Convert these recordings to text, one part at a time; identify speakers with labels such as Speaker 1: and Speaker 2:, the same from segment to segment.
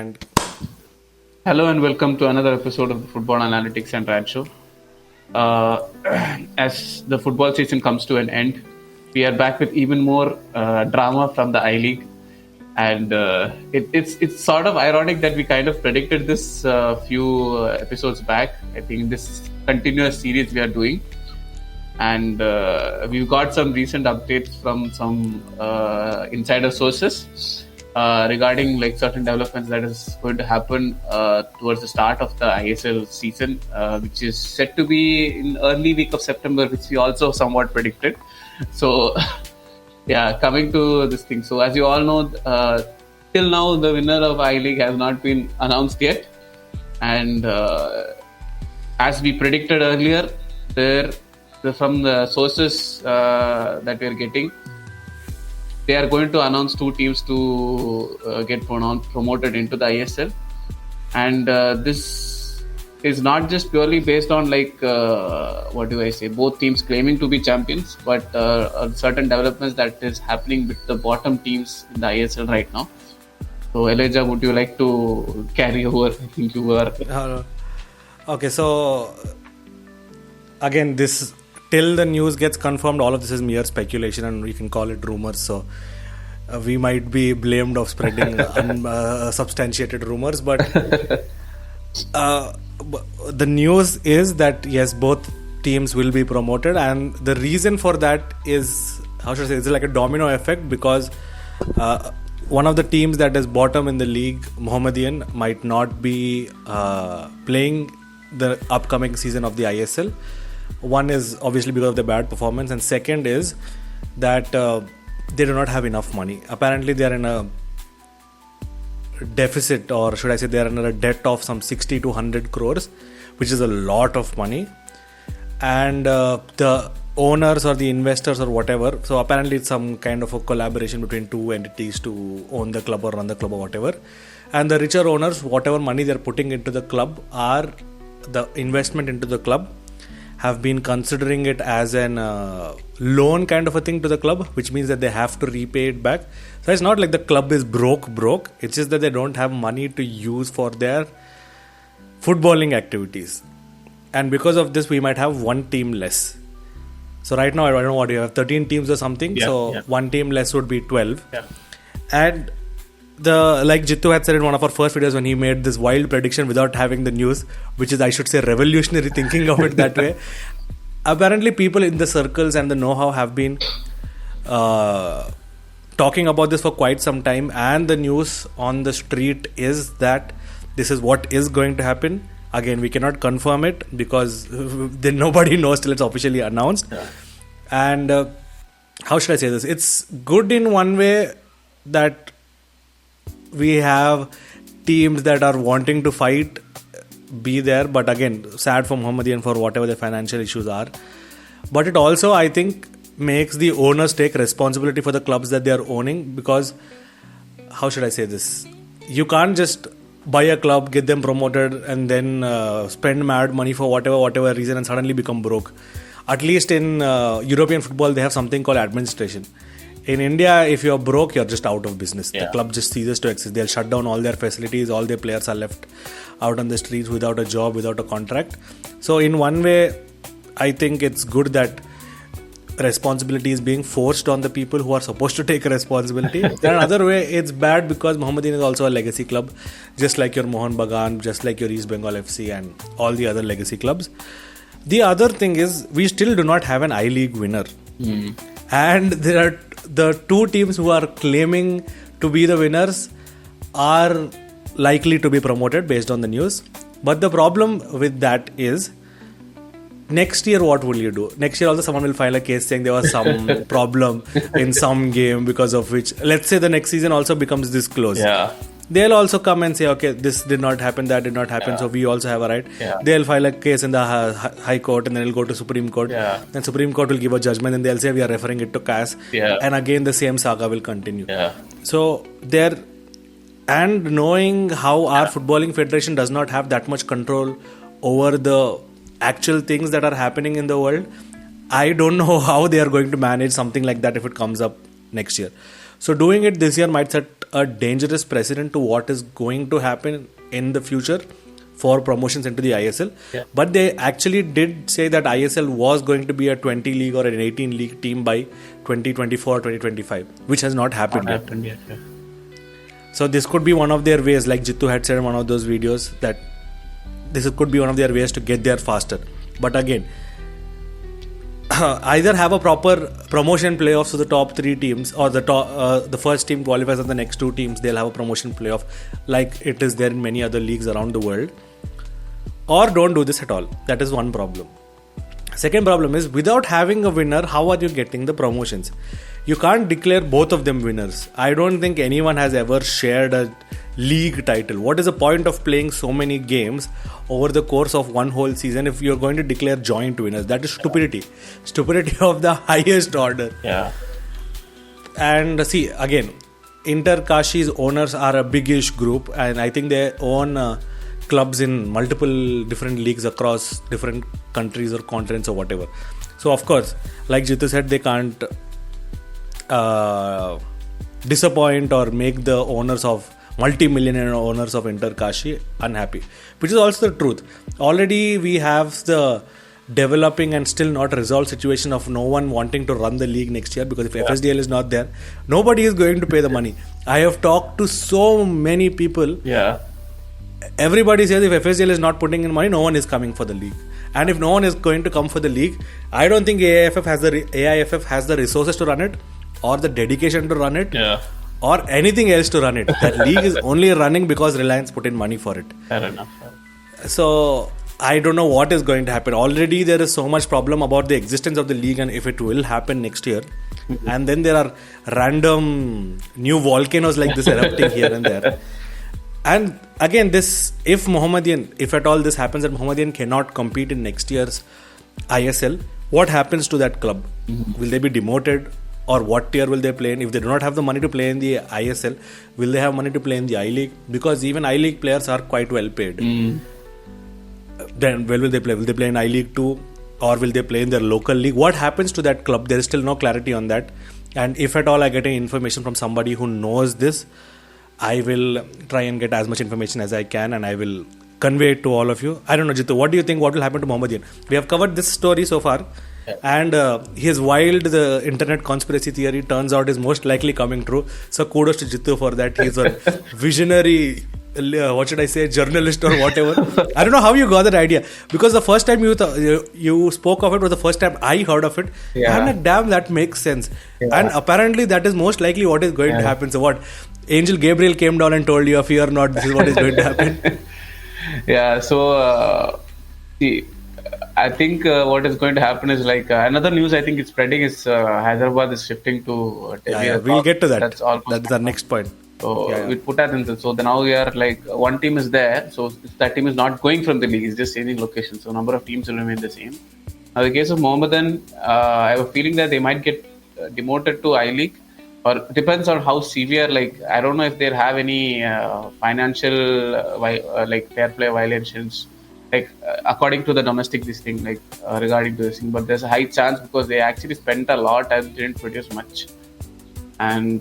Speaker 1: and
Speaker 2: Hello and welcome to another episode of the Football Analytics and Rad Show. Uh, as the football season comes to an end, we are back with even more drama from the I League, and it's sort of ironic that we kind of predicted this few episodes back. I think this continuous series we are doing, and we've got some recent updates from some insider sources regarding like certain developments that is going to happen towards the start of the ISL season, which is set to be in early week of September, which we also somewhat predicted. So yeah, coming to this thing. So as you all know, till now the winner of I League has not been announced yet, and as we predicted earlier, from the sources that we are getting, they are going to announce two teams to get promoted into the ISL, and this is not just purely based on both teams claiming to be champions, but certain developments that is happening with the bottom teams in the ISL right now. So Elijah, would you like to carry over? I think you were.
Speaker 1: Okay, so again, this till the news gets confirmed, all of this is mere speculation, and we can call it rumors. So we might be blamed of spreading unsubstantiated rumors, but the news is that yes, both teams will be promoted, and the reason for that is, how should I say, it's like a domino effect, because one of the teams that is bottom in the league, Mohammedan, might not be playing the upcoming season of the ISL. One is obviously because of their bad performance, and second is that they do not have enough money. Apparently they are in a deficit, or should I say they are in a debt of some 60 to 100 crores, which is a lot of money. And the owners or the investors or whatever, so apparently it's some kind of a collaboration between two entities to own the club or run the club or whatever. And the richer owners, whatever money they're putting into the club, are the investment into the club, have been considering it as an loan kind of a thing to the club, which means that they have to repay it back. So it's not like the club is broke. It's just that they don't have money to use for their footballing activities. And because of this, we might have one team less. So right now, I don't know what you have, 13 teams or something. One team less would be 12.
Speaker 2: Yeah.
Speaker 1: And like Jittu had said in one of our first videos when he made this wild prediction without having the news, which is, I should say, revolutionary thinking of it that way. Apparently people in the circles and the know-how have been talking about this for quite some time, and the news on the street is that this is what is going to happen. Again, we cannot confirm it because then nobody knows till it's officially announced.
Speaker 2: Yeah.
Speaker 1: And how should I say this? It's good in one way that we have teams that are wanting to fight be there, but again, sad for Mohammedan for whatever the financial issues are. But it also, I think, makes the owners take responsibility for the clubs that they are owning, because how should I say this? You can't just buy a club, get them promoted, and then spend mad money for whatever reason and suddenly become broke. At least in European football, they have something called administration. In India, if you're broke, you're just out of business.
Speaker 2: Yeah.
Speaker 1: The club just ceases to exist. They'll shut down all their facilities. All their players are left out on the streets without a job, without a contract. So in one way, I think it's good that responsibility is being forced on the people who are supposed to take responsibility. In another way, it's bad because Mohammedan is also a legacy club, just like your Mohun Bagan, just like your East Bengal FC and all the other legacy clubs. The other thing is, we still do not have an I-League winner. And there are the two teams who are claiming to be the winners are likely to be promoted based on the news. But the problem with that is, next year what will you do? Next year also someone will file a case saying there was some problem in some game because of which, let's say the next season also becomes this close.
Speaker 2: Yeah.
Speaker 1: They'll also come and say, okay, this did not happen, that did not happen, so we also have a right.
Speaker 2: Yeah.
Speaker 1: They'll file a case in the High Court, and then it'll go to Supreme Court.
Speaker 2: Yeah.
Speaker 1: Then Supreme Court will give a judgment, and they'll say we are referring it to CAS.
Speaker 2: Yeah.
Speaker 1: And again the same saga will continue.
Speaker 2: Yeah.
Speaker 1: So and knowing how our footballing federation does not have that much control over the actual things that are happening in the world, I don't know how they are going to manage something like that if it comes up next year. So doing it this year might set a dangerous precedent to what is going to happen in the future for promotions into the ISL.
Speaker 2: Yeah.
Speaker 1: But they actually did say that ISL was going to be a 20 league or an 18 league team by 2024 2025, which has not happened yet.
Speaker 2: Yeah.
Speaker 1: So this could be one of their ways, like Jittu had said in one of those videos, that this could be one of their ways to get there faster. But again, either have a proper promotion playoffs to the top 3 teams, or the first team qualifies and the next 2 teams, they'll have a promotion playoff like it is there in many other leagues around the world, or don't do this at all. That is one problem. Second problem is, without having a winner, how are you getting the promotions? You can't declare both of them winners. I don't think anyone has ever shared a league title. What is the point of playing so many games over the course of one whole season if you're going to declare joint winners? That is stupidity. Stupidity of the highest order.
Speaker 2: Yeah.
Speaker 1: And see, again, Inter Kashi's owners are a big-ish group, and I think they own clubs in multiple different leagues across different countries or continents or whatever. So of course, like Jitu said, they can't disappoint or make the owners of multi-millionaire owners of Inter Kashi unhappy, which is also the truth. Already we have the developing and still not resolved situation of no one wanting to run the league next year, because if FSDL is not there, nobody is going to pay the money. I have talked to so many people.
Speaker 2: Yeah.
Speaker 1: Everybody says if FSDL is not putting in money, no one is coming for the league. And if no one is going to come for the league, I don't think AIFF has the resources to run it, or the dedication to run it, or anything else to run it. That league is only running because Reliance put in money for it.
Speaker 2: Fair enough.
Speaker 1: So I don't know what is going to happen. Already there is so much problem about the existence of the league and if it will happen next year. Mm-hmm. And then there are random new volcanoes like this erupting here and there. And again, if at all this happens, that Mohammedan cannot compete in next year's ISL, what happens to that club? Mm-hmm. Will they be demoted? Or what tier will they play in? If they do not have the money to play in the ISL, will they have money to play in the I-League? Because even I-League players are quite well paid. Then where will they play? Will they play in I-League 2? Or will they play in their local league? What happens to that club? There is still no clarity on that. And if at all I get any information from somebody who knows this, I will try and get as much information as I can, and I will convey it to all of you. I don't know, Jitu, what do you think? What will happen to Mohammedan? We have covered this story so far. And his the internet conspiracy theory turns out is most likely coming true. So kudos to Jitu for that. He's a visionary, journalist or whatever. I don't know how you got that idea, because the first time you spoke of it was the first time I heard of it. I'm like, damn, that makes sense. And apparently that is most likely what is going to happen. So what? Angel Gabriel came down and told you, fear not, this is what is going to happen.
Speaker 2: See, I think what is going to happen is another news I think it's spreading is Hyderabad is shifting to
Speaker 1: we'll get to that. That's our next point.
Speaker 2: So we'll put that in. So now we are one team is there. So that team is not going from the league. It's just changing location. So number of teams will remain the same. Now the case of Mohammedan, I have a feeling that they might get demoted to I-League, or depends on how severe. I don't know if they have any financial fair play violations. According to the domestic regarding to this thing, but there's a high chance because they actually spent a lot and didn't produce much, and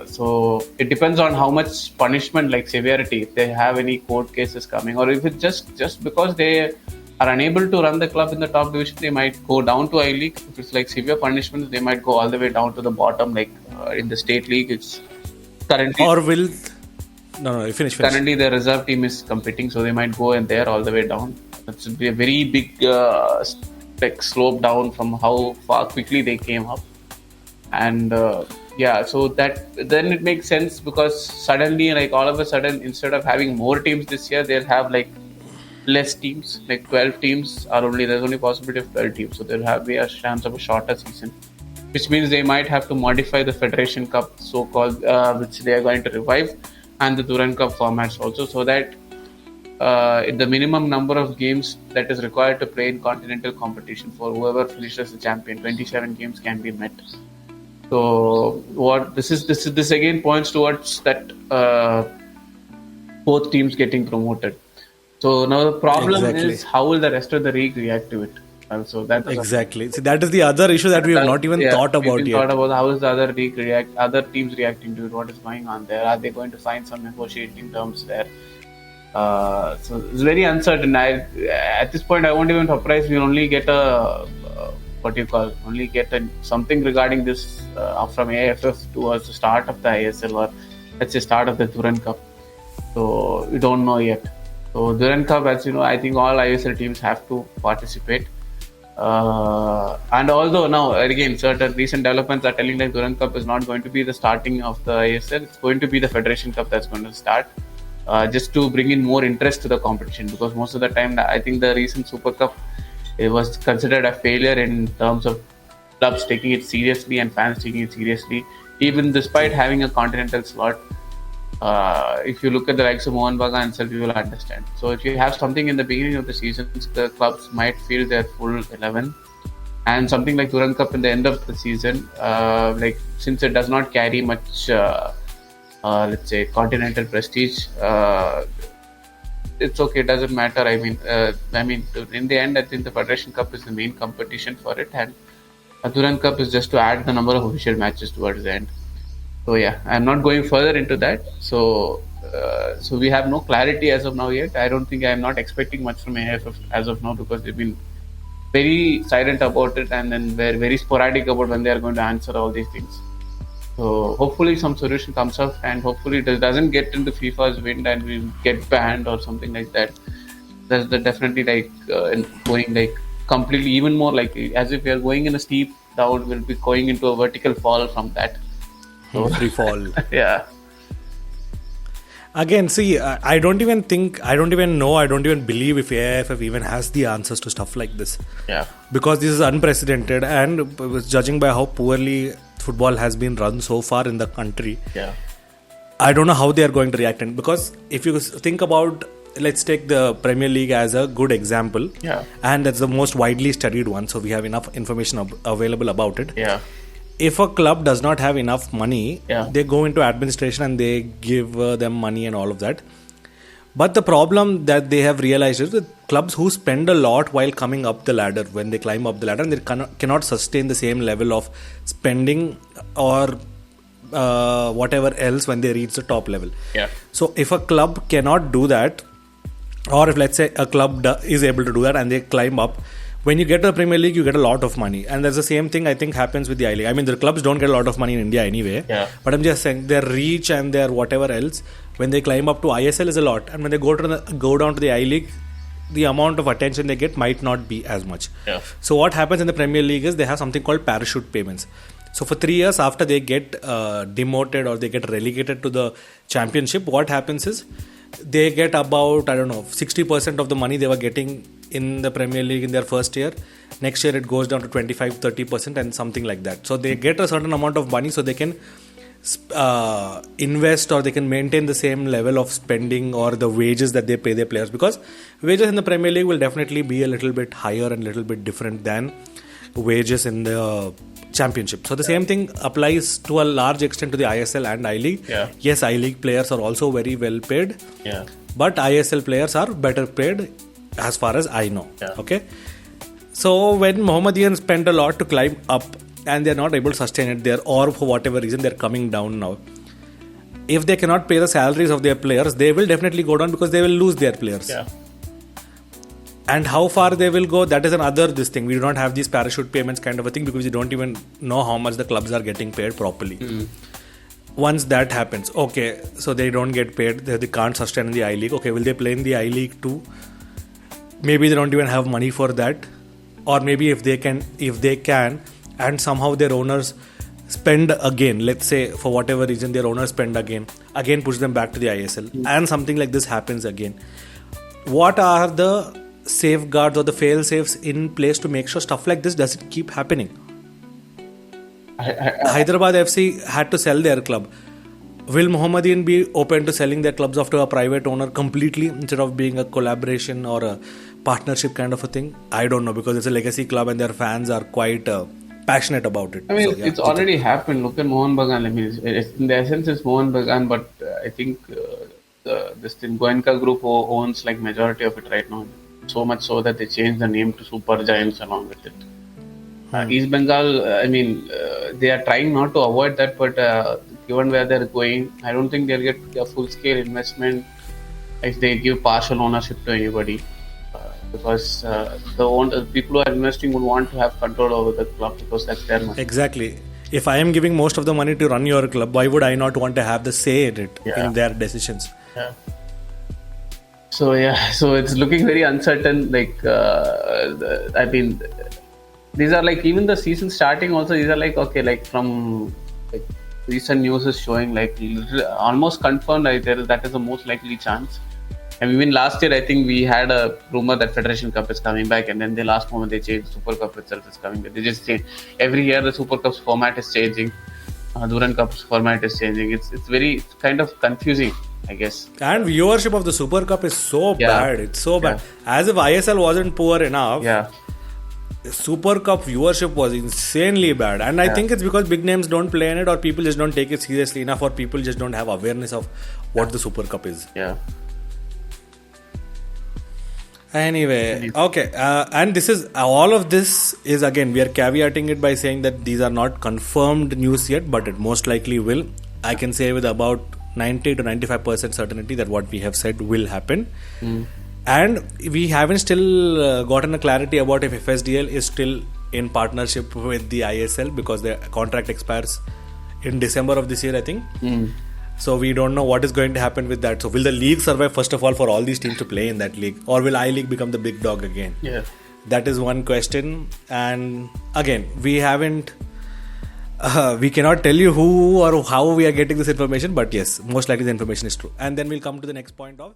Speaker 2: so it depends on how much punishment, severity, if they have any court cases coming, or if it's just because they are unable to run the club in the top division, they might go down to I-League. If it's severe punishment, they might go all the way down to the bottom, in the state league. It's currently
Speaker 1: No, finish.
Speaker 2: Currently, the reserve team is competing, so they might go in there all the way down. That should be a very big slope down from how far quickly they came up. And so that then it makes sense, because suddenly, all of a sudden, instead of having more teams this year, they'll have less teams, 12 teams, there's only possibility of 12 teams. So there'll be a chance of a shorter season, which means they might have to modify the Federation Cup, so-called, which they are going to revive, and the Duran Cup formats also, so that the minimum number of games that is required to play in continental competition for whoever finishes the champion, 27 games, can be met. So what this again points towards that both teams getting promoted. So now the problem is, how will the rest of the league react to it? So that was
Speaker 1: Exactly. See, that is the other issue that we have not even thought
Speaker 2: we've
Speaker 1: about
Speaker 2: been
Speaker 1: yet.
Speaker 2: thought about how is the other league other teams reacting to it, what is going on there? Are they going to find some negotiating terms there? So it's very uncertain. At this point, I won't even surprise. We'll only get something regarding this from AFF towards the start of the ISL, or let's say start of the Duran Cup. So we don't know yet. So Duran Cup, as you know, I think all ISL teams have to participate. And although now again certain recent developments are telling that Duran Cup is not going to be the starting of the ISL, it's going to be the Federation Cup that's going to start, just to bring in more interest to the competition, because most of the time I think the recent Super Cup, it was considered a failure in terms of clubs taking it seriously and fans taking it seriously, even despite having a continental slot. If you look at the likes of Mohan Bagan itself, you will understand. So if you have something in the beginning of the season, the clubs might feel their full 11, and something like Duran Cup in the end of the season, like since it does not carry much, let's say, continental prestige, it's okay. It doesn't matter. I mean, in the end, I think the Federation Cup is the main competition for it, and Duran Cup is just to add the number of official matches towards the end. So yeah, I'm not going further into that. So we have no clarity as of now yet. I don't think I'm not expecting much from AFF as of now, because they've been very silent about it, and then they're very sporadic about when they are going to answer all these things. So hopefully some solution comes up, and hopefully it doesn't get into FIFA's wind and we get banned or something like that. That's definitely going completely even more like as if we are going in a steep down, we'll be going into a vertical fall from that.
Speaker 1: Free fall.
Speaker 2: Yeah.
Speaker 1: Again, see, I don't even know, I don't even believe if AIFF even has the answers to stuff like this.
Speaker 2: Yeah.
Speaker 1: Because this is unprecedented, and judging by how poorly football has been run so far in the country,
Speaker 2: Yeah.
Speaker 1: I don't know how they are going to react. And because if you think about, let's take the Premier League as a good example,
Speaker 2: Yeah.
Speaker 1: and that's the most widely studied one, so we have enough information available about it.
Speaker 2: Yeah.
Speaker 1: If a club does not have enough money,
Speaker 2: Yeah.
Speaker 1: they go into administration and they give them money and all of that. But the problem that they have realized is that clubs who spend a lot while coming up the ladder, when they climb up the ladder, and they cannot sustain the same level of spending or whatever else when they reach the top level.
Speaker 2: Yeah.
Speaker 1: So if a club cannot do that, or if let's say a club is able to do that and they climb up, when you get to the Premier League, you get a lot of money. And that's the same thing I think happens with the I-League. I mean, the clubs don't get a lot of money in India anyway.
Speaker 2: Yeah.
Speaker 1: But I'm just saying their reach and their whatever else, when they climb up to ISL is a lot. And when they go down to the I-League, the amount of attention they get might not be as much.
Speaker 2: Yeah.
Speaker 1: So what happens in the Premier League is they have something called parachute payments. So for 3 years after they get demoted or they get relegated to the championship, what happens is they get about, 60% of the money they were getting in the Premier League in their first year. Next year it goes down to 25-30% and something like that. So they get a certain amount of money so they can invest, or they can maintain the same level of spending or the wages that they pay their players, because wages in the Premier League will definitely be a little bit higher and a little bit different than wages in the championship. So the same thing applies to a large extent to the ISL and I-League.
Speaker 2: Yeah.
Speaker 1: Yes, I-League players are also very well paid.
Speaker 2: Yeah.
Speaker 1: But ISL players are better paid as far as I know.
Speaker 2: Yeah.
Speaker 1: Okay. So when Mohammedians spend a lot to climb up and they're not able to sustain it there, or for whatever reason they're coming down now, if they cannot pay the salaries of their players, they will definitely go down because they will lose their players.
Speaker 2: Yeah.
Speaker 1: And how far they will go, that is another this thing. We do not have these parachute payments kind of a thing because we don't even know how much the clubs are getting paid properly. Once that happens, okay, so they don't get paid, they can't sustain in the I-League. Okay, will they play in the I-League too? Maybe they don't even have money for that. Or maybe if they can, and somehow their owners spend again, let's say for whatever reason their owners spend again push them back to the ISL, and something like this happens again. What are the safeguards or the fail-safes in place to make sure stuff like this doesn't keep happening? Hyderabad FC had to sell their club. Will Mohammedian be open to selling their clubs off to a private owner completely instead of being a collaboration or a partnership kind of a thing? I don't know, because it's a legacy club and their fans are quite passionate about it.
Speaker 2: I mean,
Speaker 1: So, yeah,
Speaker 2: it's already happened. Look at Mohan Bagan. I mean, in the essence, it's Mohan Bagan, but I think this thing, Goenka Group owns like majority of it right now. so much so that they changed the name to Super Giants along with it. East Bengal, they are trying not to avoid that, but given where they're going, I don't think they'll get a full-scale investment if they give partial ownership to anybody. Because the people who are investing would want to have control over the club because that's their money.
Speaker 1: Exactly. If I am giving most of the money to run your club, why would I not want to have the say in it, in their decisions?
Speaker 2: Yeah. So it's looking very uncertain. These are like, even the season starting also, these are like, okay, like from like recent news is showing like almost confirmed that is the most likely chance. And even last year, I think we had a rumor that Federation Cup is coming back, and then the last moment they changed Super Cup itself is coming back. They just change every year. The Super Cup's format is changing. Durand Cup's format is changing. It's very kind of confusing, I guess.
Speaker 1: And viewership of the Super Cup is so bad. It's so bad. As if ISL wasn't poor enough.
Speaker 2: Yeah.
Speaker 1: Super Cup viewership was insanely bad, and I think it's because big names don't play in it, or people just don't take it seriously enough, or people just don't have awareness of what the Super Cup is.
Speaker 2: Yeah.
Speaker 1: Anyway, okay, and this is all of this is, again, we are caveating it by saying that these are not confirmed news yet, but it most likely will. I can say with about 90 to 95% certainty that what we have said will happen. And we haven't still gotten a clarity about if FSDL is still in partnership with the ISL, because the contract expires in December of this year, I think. So we don't know what is going to happen with that. So will the league survive, first of all, for all these teams to play in that league, or will I-League become the big dog again?
Speaker 2: Yeah.
Speaker 1: That is one question. And again, we haven't we cannot tell you who or how we are getting this information, but yes, most likely the information is true. And then we'll come to the next point of